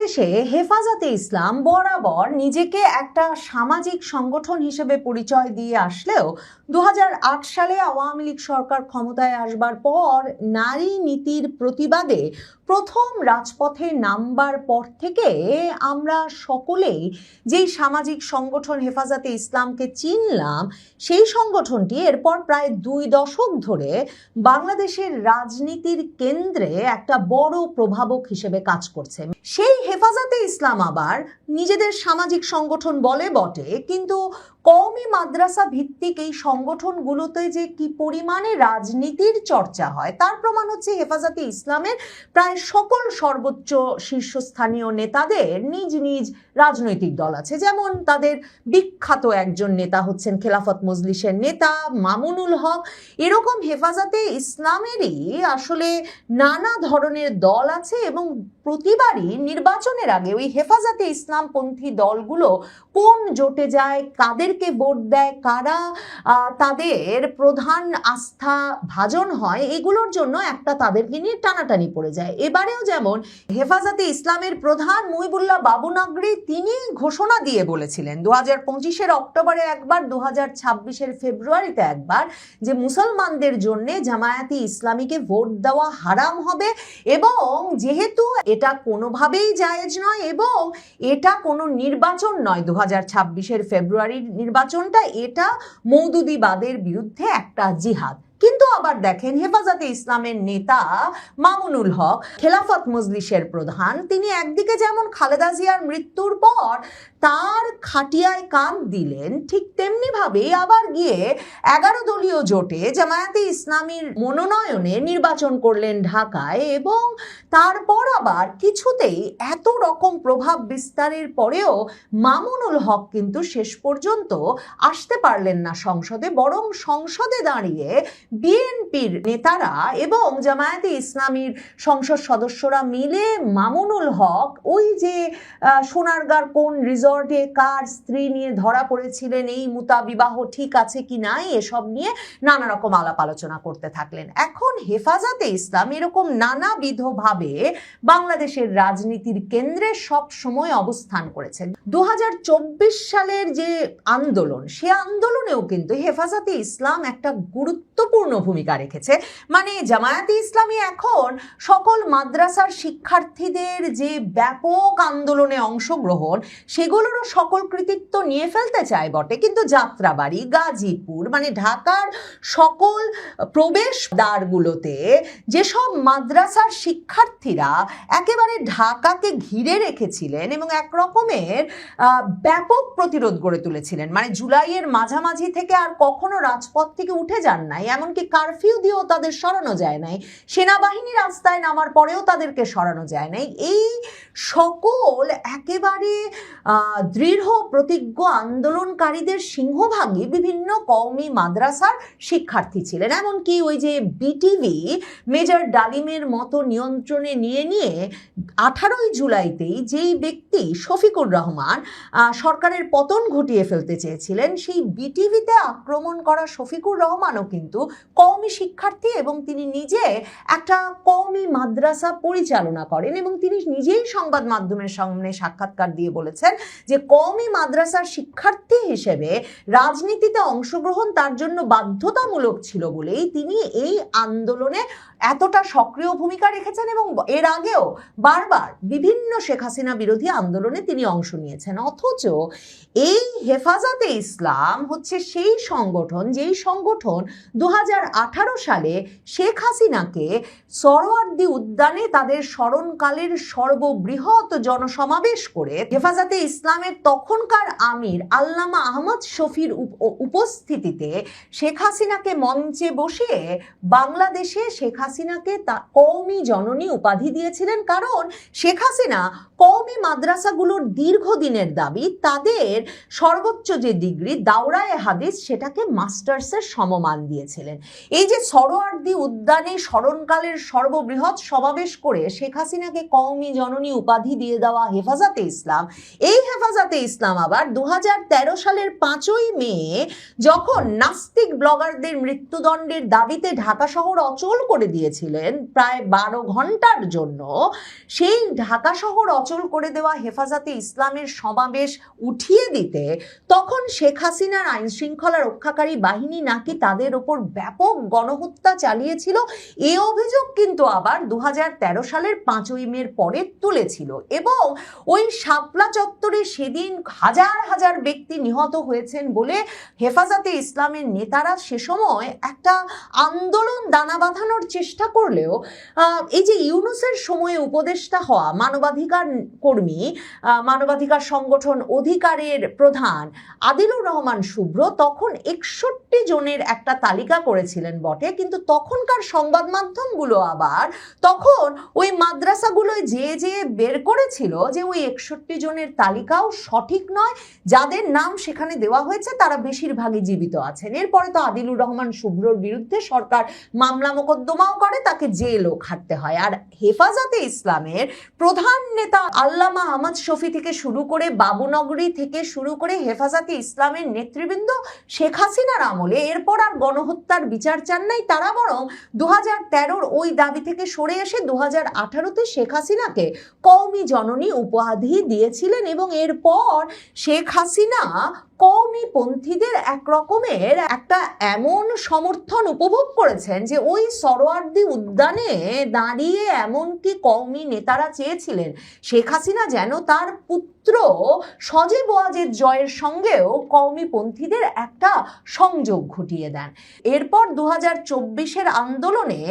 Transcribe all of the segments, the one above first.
বাংলাদেশে হেফাজতে ইসলাম বরাবর নিজেকে একটা সামাজিক সংগঠন হিসেবে পরিচয় দিয়ে আসলেও 2008 সালে আওয়ামী লীগ সরকার ক্ষমতায় আসবার পর নারী নীতির প্রতিবাদে প্রথম রাজপথে নামবার পর থেকে আমরা সকলেই যেই সামাজিক সংগঠন হেফাজতে ইসলামকে চিনলাম, সেই সংগঠনটি এরপর প্রায় 2 দশক ধরে বাংলাদেশের রাজনীতির কেন্দ্রে একটা বড় প্রভাবক হিসেবে কাজ করছে। সেই হেফাজতে ইসলাম আবার নিজেদের সামাজিক সংগঠন বলে বটে, কিন্তু কওমি মাদ্রাসা ভিত্তিক এই সংগঠনগুলোতে যে কি পরিমাণে রাজনীতির চর্চা হয় তার প্রমাণ হচ্ছে হেফাজতে ইসলামের প্রায় সকল সর্বোচ্চ শীর্ষস্থানীয় নেতাদের নিজ নিজ রাজনৈতিক দল আছে। যেমন তাদের বিখ্যাত একজন নেতা হচ্ছেন খেলাফত মজলিসের নেতা মামুনুল হক। এরকম হেফাজতে ইসলামেরই আসলে নানা ধরনের দল আছে এবং প্রতিবারই নির্বাচনের আগে ওই হেফাজতে ইসলামপন্থী দলগুলো কোন জোটে যায়, কাদেরকে ভোট দেয়, কারা তাদের প্রধান আস্থা ভাজন হয়, এগুলোর জন্য একটা তাদেরকে নিয়ে টানাটানি পড়ে যায়। এবারেও যেমন হেফাজতে ইসলামের প্রধান মুহিবুল্লাহ বাবুনগরী তিনি ঘোষণা দিয়ে বলেছিলেন 2025-এর অক্টোবরে একবার, 2026-এর ফেব্রুয়ারিতে একবার, যে মুসলমানদের জন্য জামায়াতে ইসলামীকে ভোট দেওয়া হারাম হবে এবং যেহেতু এটা কোনোভাবেই জায়েজ নয় এবং এটা কোনো নির্বাচন নয়, 2026-এর ফেব্রুয়ারির নির্বাচনটা এটা মওদুদিবাদের বিরুদ্ধে একটা জিহাদ। কিন্তু আবার দেখেন হেফাজতে ইসলামের নেতা মামুনুল হক খেলাফত মজলিসের প্রধান, তিনি একদিকে যেমন খালেদা জিয়ার মৃত্যুর পর তার খাটিয়ায় কান দিলেন, ঠিক তেমনি ভাবে আবার গিয়ে 11 দলীয় জোটে জামায়াতে ইসলামীর মনোনয়নে নির্বাচন করলেন ঢাকায় এবং তারপর আবার কিছুতেই এত রকম প্রভাব বিস্তারের পরেও মামুনুল হক কিন্তু শেষ পর্যন্ত আসতে পারলেন না সংসদে, বরং সংসদে দাঁড়িয়ে বিএনপির নেতারা এবং জামায়াতে ইসলামীর সংসদ সদস্যরা মিলে মামুনুল হক ওই যে সোনারগাঁর কোন রিসর্টে কার স্ত্রী নিয়ে ধরা পড়েছিলেন, এই মুতাবিবাহ ঠিক আছে কি নাই, এসব নিয়ে নানা রকম আলাপ আলোচনা করতে থাকলেন। এখন হেফাজতে ইসলাম এরকম নানাবিধভাবে বাংলাদেশের রাজনীতির কেন্দ্রে সব সময় অবস্থান করেছে। 2024 সালের যে আন্দোলন, সে আন্দোলনেও কিন্তু হেফাজতে ইসলাম একটা গুরুত্বপূর্ণ ভূমিকা রেখেছে। মানে জামায়াতে ইসলামী এখন সকল মাদ্রাসার শিক্ষার্থীদের যে ব্যাপক আন্দোলনে অংশগ্রহণ, সেগুলোরও সকল কৃতিত্ব নিয়ে ফেলতে চায় বটে, কিন্তু যাত্রাবাড়ি, গাজীপুর, মানে ঢাকার সকল প্রবেশ দ্বারগুলোতে যেসব মাদ্রাসার শিক্ষার্থীরা একেবারে ঢাকাকে ঘিরে রেখেছিলেন এবং এক রকমের ব্যাপক প্রতিরোধ গড়ে তুলেছিলেন, মানে জুলাইয়ের মাঝামাঝি থেকে আর কখনো রাজপথ থেকে উঠে যান নাই, এমনকি কারফিউ দিয়েও তাদের সরানো যায় নাই, সেনাবাহিনী রাস্তায় নামার পরেও তাদেরকে সরানো যায় নাই। এই সকল একেবারে দৃঢ় প্রতিজ্ঞ আন্দোলনকারীদের সিংহভাগই বিভিন্ন কওমি মাদ্রাসার শিক্ষার্থী ছিলেন। এমনকি ওই যে বিটিভি মেজর ডালিমের মতো নিয়ন্ত্রণে নিয়ে 18ই জুলাইতেই যেই ব্যক্তি শফিকুর রহমান সরকারের পতন ঘটিয়ে ফেলতে চেয়েছিলেন, সেই বিটিভিতে আক্রমণ করা শফিকুর রহমানও কিন্তু কওমি শিক্ষার্থী এবং তিনি নিজে একটা কওমি মাদ্রাসা পরিচালনা করেন এবং তিনি নিজেই সংবাদ মাধ্যমের সামনে সাক্ষাৎকার দিয়ে বলেছেন যে কওমি মাদ্রাসার শিক্ষার্থী হিসেবে রাজনীতিতে অংশগ্রহণ তার জন্য বাধ্যতামূলক ছিল বলেই তিনি এই আন্দোলনে এতটা সক্রিয় ভূমিকা রেখেছেন এবং এর আগেও বারবার বিভিন্ন শেখ হাসিনা বিরোধী আন্দোলনে তিনি অংশ নিয়েছেন। অথচ এই হেফাজতে ইসলাম হচ্ছে সেই সংগঠন, যেই সংগঠন 2018 সালে শেখ হাসিনাকে সরোয়ার্দী উদ্যানে তাদের স্মরণকালের সর্ববৃহৎ জনসমাবেশ করে হেফাজতে ইসলামের তখনকার আমির আল্লামা আহমদ শফির উপস্থিতিতে শেখ হাসিনাকে মঞ্চে বসিয়ে বাংলাদেশে শেখ হাসিনাকে কওমি জননী উপাধি দিয়েছিলেন, কারণ শেখ হাসিনা কওমি মাদ্রাসাগুলোর দীর্ঘদিনের দাবি তাদের সর্বোচ্চ যে ডিগ্রি দাওরায়ে হাদিস সেটাকে মাস্টার্সের সমমান দিয়েছিলেন। এই যে সরোয়ার্দী উদ্যানে স্মরণকালের সর্ববৃহৎ সমাবেশ করে শেখ হাসিনাকে কওমি জননী উপাধি দিয়ে দেওয়া হেফাজতে ইসলাম, এই হেফাজতে ইসলাম আবার 2013 সালের 5ই মে যখন নাস্তিক ব্লগারদের মৃত্যুদণ্ডের দাবিতে ঢাকা শহর অচল করে দিয়েছিলেন প্রায় 12 ঘন্টার জন্য, সেই ঢাকা শহর অচল করে দেওয়া হেফাজতে ইসলামের সমাবেশ উঠিয়ে দিতে তখন শেখ হাসিনার আইন শৃঙ্খলা রক্ষাকারী বাহিনী নাকি তাদের ওপর ব্যাপক গণহত্যা চালিয়েছিল, এই অভিযোগ কিন্তু আবার 2013 সালের 5ই মের পরে তুলেছিল। এবং ওই শাপলা চত্বরে সেদিন হাজার হাজার ব্যক্তি নিহত হয়েছেন বলে হেফাজতে ইসলামের নেতারা সে সময় একটা আন্দোলন দানা বাঁধানোর চেষ্টা করলেও এই যে ইউনূসের সময়ে উপদেষ্টা হওয়া মানবাধিকার কর্মী, মানবাধিকার সংগঠন অধিকারের প্রধান আদিলুর রহমান শুভ্র তখন 61 জনের একটা তালিকা করেছিলেন বটে, কিন্তু তখনকার সংবাদ মাধ্যমগুলো আবার তখন ওই মাদ্রাসাগুলোয় যে বের করেছিল যে ওই 61 জনের তালিকাও সঠিক নয়, যাদের নাম সেখানে দেওয়া হয়েছে তারা বেশিরভাগই জীবিত আছেন। এরপরে তো আদিলুর রহমান শুভ্রর বিরুদ্ধে সরকার মামলা মোকদ্দমাও করে, তাকে জেলও খাটতে হয়। আর হেফাজতে ইসলামের প্রধান নেতা আল্লামা আহমদ শফি থেকে শুরু করে বাবুনগরী থেকে শুরু করে হেফাজতে ইসলামের নেতৃবৃন্দ শেখ হাসিনার আমলে এরপর আর গণহত্যার বিচার চান নাই, তারা বরং 2013 ওই দাবি থেকে সরে এসে 2018-তে শেখ হাসিনাকে কওমি জননী উপাধি দিয়েছিলেন। এবং এরপর শেখ হাসিনা কওমি পন্থীদের এক রকমের একটা এমন সমর্থন উপভোগ করেছেন যে ওই সরোয়ার্দী উদ্যানে দাঁড়িয়ে এমনকি কওমি নেতারা চেয়েছিলেন শেখ হাসিনা যেন তার পুত্র সজীব ওয়াজেদ জয়ের সঙ্গেও কওমি পন্থীদের একটা সংযোগ ঘটিয়ে দেন। এরপর 2024-এর আন্দোলনে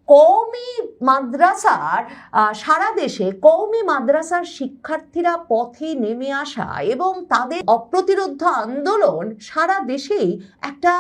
কওমি মাদ্রাসার সারা দেশে কওমি মাদ্রাসার শিক্ষার্থীরা পথে নেমে আসা এবং তাদের অপ্রতিরোধ আন্দোলন সারা দেশেই একটা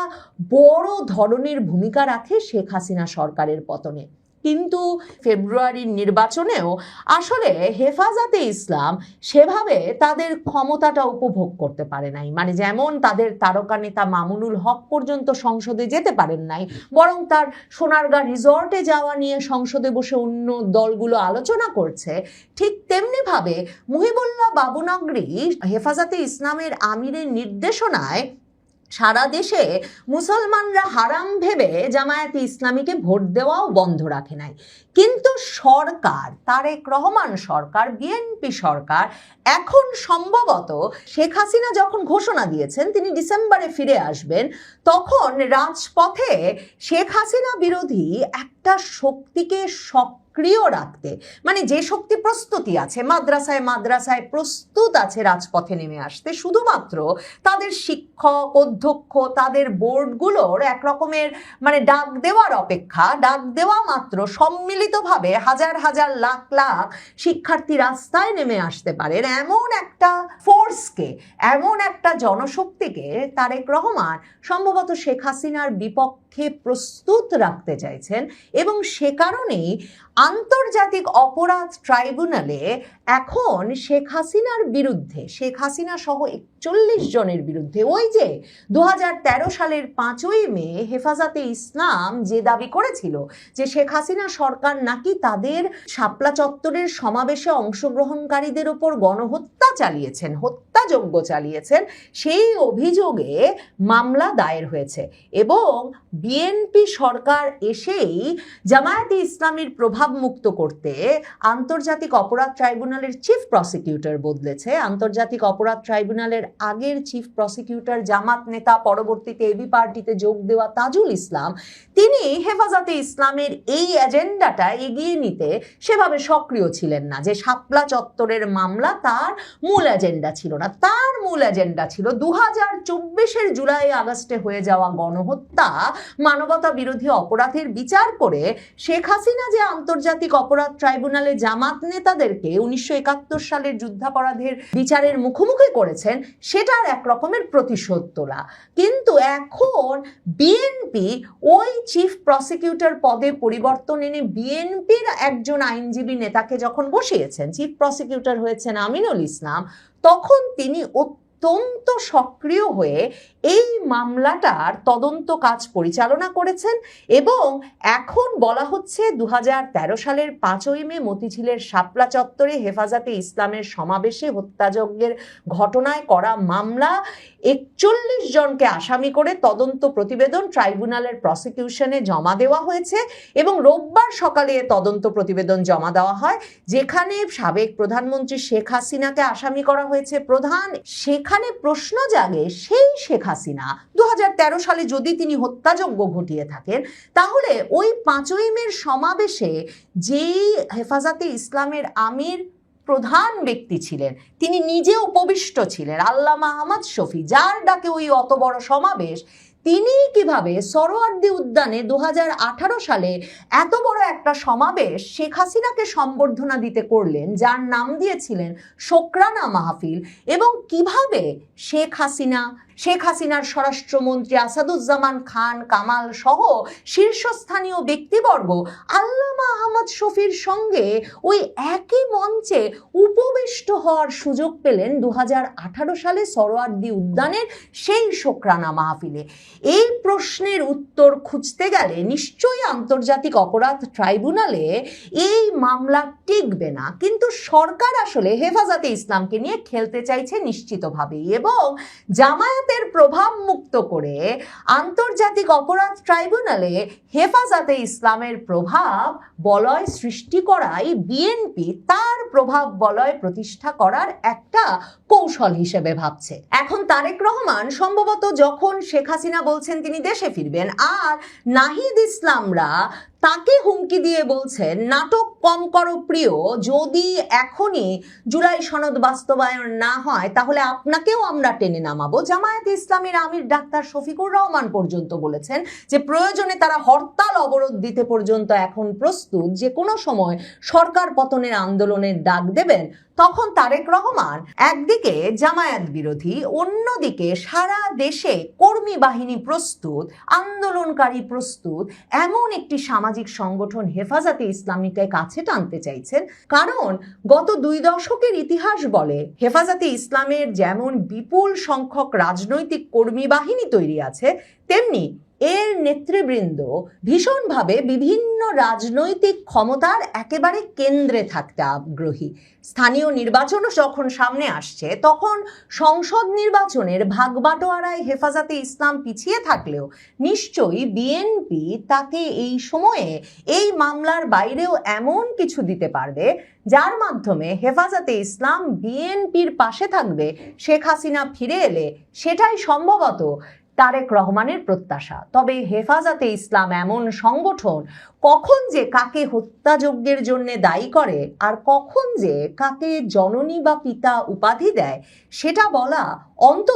বড় ধরনের ভূমিকা রাখে শেখ হাসিনা সরকারের পতনে। কিন্তু ফেব্রুয়ারির নির্বাচনেও আসলে হেফাজতে ইসলাম সেভাবে তাদের ক্ষমতাটা উপভোগ করতে পারে নাই, মানে যেমন তাদের তারকা নেতা মামুনুল হক পর্যন্ত সংসদে যেতে পারেন নাই, বরং তার সোনারগাঁ রিসর্টে যাওয়া নিয়ে সংসদে বসে অন্য দলগুলো আলোচনা করছে। ঠিক তেমনি ভাবে মুহিবুল্লাহ বাবুনগরী হেফাজতে ইসলামের আমিরের নির্দেশনায় সারা দেশে মুসলমানরা হারাম ভেবে জামায়াতে ইসলামীকে ভোট দেওয়াও বন্ধ রাখে নাই। কিন্তু সরকার, তারেক রহমান সরকার, বিএনপি সরকার এখন সম্ভবত শেখ হাসিনা যখন ঘোষণা দিয়েছেন তিনি ডিসেম্বরে ফিরে আসবেন, তখন রাজপথে শেখ হাসিনা বিরোধী একটা শক্তিকে সক্রিয় রাখতে, মানে যে শক্তি প্রস্তুতি আছে মাদ্রাসায় মাদ্রাসায় প্রস্তুত আছে রাজপথে নেমে আসতে, শুধুমাত্র তাদের শিক্ষক অধ্যক্ষ তাদের বোর্ডগুলোর এক রকমের মানে ডাক দেওয়ার অপেক্ষা, ডাক দেওয়া মাত্র সম্মিলিতভাবে হাজার হাজার লাখ লাখ শিক্ষার্থী রাস্তায় নেমে আসতে পারেন এমন একটা ফোর্সকে, এমন একটা জনশক্তিকে তারেক রহমান সম্ভবত শেখ হাসিনার বিপক্ষে প্রস্তুত রাখতে চাইছেন। এবং সে কারণেই আন্তর্জাতিক অপরাধ ট্রাইব্যুনালে এখন শেখ হাসিনার বিরুদ্ধে, শেখ হাসিনা সহ 41 জনের বিরুদ্ধে ওই যে 2013 সালের 5ই মে হেফাজতে ইসলাম যে দাবি করেছিল যে শেখ হাসিনা সরকার নাকি তাদের শাপলা চত্বরের সমাবেশে অংশগ্রহণকারীদের ওপর গণহত্যা চালিয়েছেন, হত্যাযজ্ঞ চালিয়েছেন, সেই অভিযোগে মামলা দায়ের হয়েছে। এবং বিএনপি সরকার এসেই জামায়াতে ইসলামীর প্রভাব মুক্ত করতে আন্তর্জাতিক অপরাধ ট্রাইব্যুনালের চিফ প্রসিকিউটর বদলেছে। আন্তর্জাতিক অপরাধ ট্রাইব্যুনালের আগের চিফ প্রসিকিউটর জামাত নেতা, পরবর্তীতে এবি পার্টিতে যোগ দেওয়া তাজুল ইসলাম, তিনি হেফাজতে ইসলামের এই এজেন্ডাটা এগিয়ে নিতে সেভাবে সক্রিয় ছিলেন না। যে শাপলা চত্বরের মামলা তার মূল এজেন্ডা ছিল না, তার মূল এজেন্ডা ছিল 2024-এর জুলাই আগস্টে হয়ে যাওয়া গণহত্যা, মানবতা বিরোধী অপরাধের বিচার করে শেখ হাসিনা যে আন্তর্জাতিক অপরাধ ট্রাইব্যুনালে জামাত নেতাদেরকে 1971 সালের যুদ্ধাপরাধের বিচারের মুখোমুখি করেছেন সেটার এক রকমের প্রতিশোধ তোলা। কিন্তু এখন বিএনপি ওই চিফ প্রসিকিউটর পদে পরিবর্তন এনে বিএনপির একজন আইনজীবী নেতাকে যখন বসিয়েছেন, চিফ প্রসিকিউটর হয়েছেন আমিনুল ইসলাম, তখন তিনি অত্যন্ত সক্রিয় হয়ে এই মামলাটার তদন্ত কাজ পরিচালনা করেছেন এবং এখন বলা হচ্ছে 2013 সালের 5ই মে মতিঝিলের শাপলা চত্বরে হেফাজতে ইসলামের সমাবেশে হত্যাযজ্ঞের ঘটনায় করা মামলা 41 জনকে আসামি করে তদন্ত প্রতিবেদন ট্রাইব্যুনালের প্রসিকিউশনে জমা দেওয়া হয়েছে এবং রোববার সকালে তদন্ত প্রতিবেদন জমা দেওয়া হয়, যেখানে সাবেক প্রধানমন্ত্রী শেখ হাসিনাকে আসামি করা হয়েছে প্রধান। সেখানে প্রশ্ন জাগে, সেই শেখ হাসিনা 2013 সালে যদি তিনি হত্যাযজ্ঞ ঘটিয়ে থাকেন, তাহলে ওই 5ই মের সমাবেশে যেই হেফাজতে ইসলামের আমির প্রধান ব্যক্তি ছিলেন, তিনি নিজে উপবিষ্ট ছিলেন, আল্লামা আহমদ শফি, যার ডাকে ওই অত বড় সমাবেশ, তিনি কিভাবে সরোয়ার্দী উদ্যানে 2018 সালে এত বড় একটা সমাবেশ শেখ হাসিনাকে সম্বর্ধনা দিতে করলেন, যার নাম দিয়েছিলেন শোকরানা মাহফিল, এবং কিভাবে শেখ হাসিনার স্বরাষ্ট্রমন্ত্রী আসাদুজ্জামান খান কামাল সহ শীর্ষস্থানীয় ব্যক্তিবর্গ আল্লামা আহমদ শফির সঙ্গে ওই একই মঞ্চে উপবিষ্ট হওয়ার সুযোগ পেলেন 2018 সালে সরোয়ার্দী উদ্যানের সেই শোকরানা মাহফিলে। এই প্রশ্নের উত্তর খুঁজতে গেলে নিশ্চয়ই আন্তর্জাতিক অপরাধ ট্রাইব্যুনালে এই মামলা টিকবে না, কিন্তু সরকার আসলে হেফাজতে ইসলামকে নিয়ে খেলতে চাইছে নিশ্চিতভাবেই, এবং জামায়াতের প্রভাব মুক্ত করে আন্তর্জাতিক অপরাধ ট্রাইব্যুনালে হেফাজতে ইসলামের প্রভাব বলয় সৃষ্টি করাই বিএনপি তার প্রভাব বলয় প্রতিষ্ঠা করার একটা কৌশল হিসেবে ভাবছে। এখন তারেক রহমান সম্ভবত যখন শেখ হাসিনা বলছেন তিনি দেশে ফিরবেন, আর নাহিদ ইসলামরা তাকে হুমকি দিয়ে বলছেন নাটক কম করো প্রিয়, যদি এখনই জুলাই সনদ বাস্তবায়ন না হয় তাহলে আপনাকেও আমরা টেনে নামাবো। জামায়াতে ইসলামের আমির ডাক্তার শফিকুর রহমান পর্যন্ত বলেছেন যে প্রয়োজনে তারা হরতাল অবরোধ দিতে পর্যন্ত এখন প্রস্তুত, যে কোনো সময় সরকার পতনের আন্দোলনের ডাক দেবেন। তখন তারেক রহমান একদিকে জামায়াত বিরোধী, অন্যদিকে সারা দেশে কর্মী বাহিনী প্রস্তুত, আন্দোলনকারী প্রস্তুত, এমন একটি সামাজিক সংগঠন হেফাজতে ইসলামীকে কাছে টানতে চাইছেন। কারণ গত 2 দশকের ইতিহাস বলে হেফাজতে ইসলামের যেমন বিপুল সংখ্যক রাজনৈতিক কর্মী বাহিনী তৈরি আছে, তেমনি এর নেতৃবৃন্দ ভীষণভাবে বিভিন্ন রাজনৈতিক ক্ষমতার একেবারে কেন্দ্রে থাকতে আগ্রহী। স্থানীয় নির্বাচনও যখন সামনে আসছে, তখন সংসদ নির্বাচনের ভাগবাটোয়ারায় হেফাজতে ইসলাম পিছিয়ে থাকলেও নিশ্চয়ই বিএনপি তাকে এই সময়ে এই মামলার বাইরেও এমন কিছু দিতে পারবে যার মাধ্যমে হেফাজতে ইসলাম বিএনপির পাশে থাকবে শেখ হাসিনা ফিরে এলে। সেটাই সম্ভবত তারেক রহমানের প্রত্যাশা। তবে হেফাজতে ইসলাম এমন সংগঠন কখন যে কাকে হত্যাযজ্ঞের জন্য দায়ী করে আর কখন যে কাকে জননী বা পিতা উপাধি দেয়, সেটা বলা অন্তত